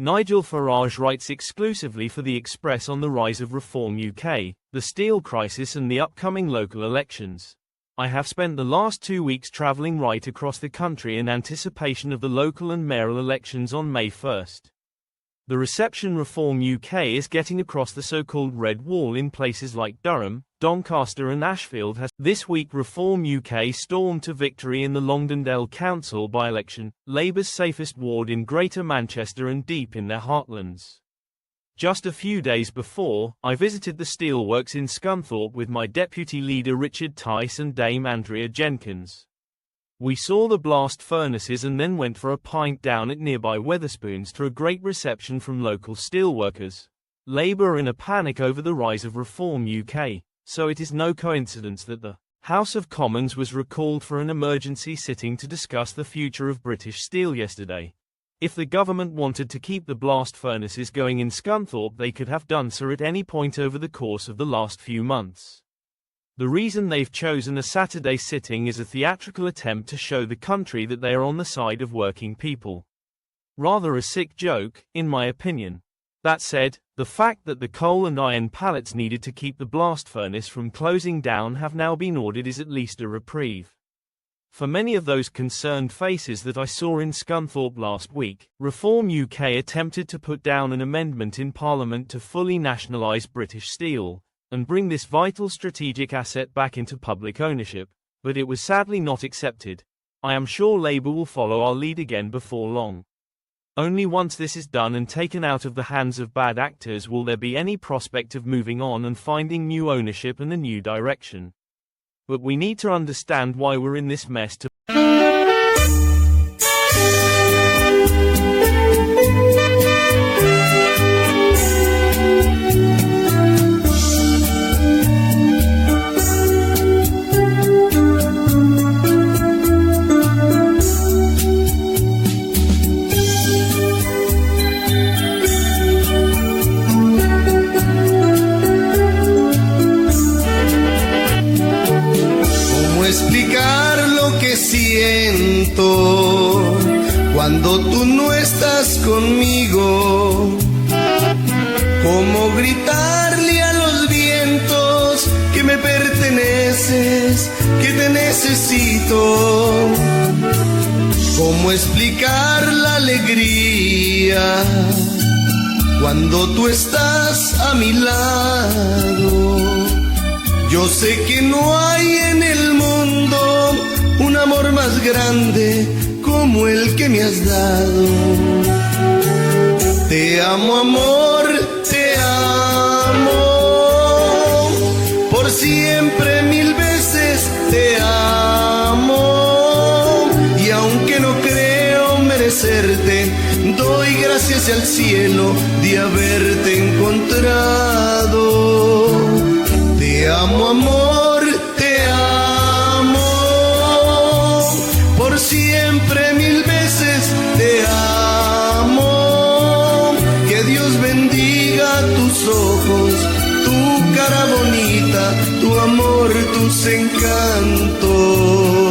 Nigel Farage writes exclusively for The Express on the rise of Reform UK, the steel crisis and the upcoming local elections. I have spent the last 2 weeks travelling right across the country in anticipation of the local and mayoral elections on May 1st. The reception Reform UK is getting across the so-called Red Wall in places like Durham, Doncaster and Ashfield has. This week Reform UK stormed to victory in the Longdendale Council by-election, Labour's safest ward in Greater Manchester and deep in their heartlands. Just a few days before, I visited the steelworks in Scunthorpe with my deputy leader Richard Tice and Dame Andrea Jenkins. We saw the blast furnaces and then went for a pint down at nearby Wetherspoons to a great reception from local steelworkers. Labour are in a panic over the rise of Reform UK, so it is no coincidence that the House of Commons was recalled for an emergency sitting to discuss the future of British steel yesterday. If the government wanted to keep the blast furnaces going in Scunthorpe, they could have done so at any point over the course of the last few months. The reason they've chosen a Saturday sitting is a theatrical attempt to show the country that they are on the side of working people. Rather a sick joke, in my opinion. That said, the fact that the coal and iron pallets needed to keep the blast furnace from closing down have now been ordered is at least a reprieve. For many of those concerned faces that I saw in Scunthorpe last week, Reform UK attempted to put down an amendment in Parliament to fully nationalise British steel, and bring this vital strategic asset back into public ownership, but it was sadly not accepted. I am sure Labour will follow our lead again before long. Only once this is done and taken out of the hands of bad actors will there be any prospect of moving on and finding new ownership and a new direction. But we need to understand why we're in this mess to cuando tú no estás conmigo. Cómo gritarle a los vientos que me perteneces, que te necesito. Cómo explicar la alegría cuando tú estás a mi lado. Yo sé que no hay en el mundo un amor más grande como el que me has dado. Te amo, amor, te amo, por siempre 1000 veces te amo. Y aunque no creo merecerte, doy gracias al cielo de haberte encontrado. Te amo, amor, te amo, por siempre 1000 veces te amo. Que Dios bendiga tus ojos, tu cara bonita, tu amor, tus encantos.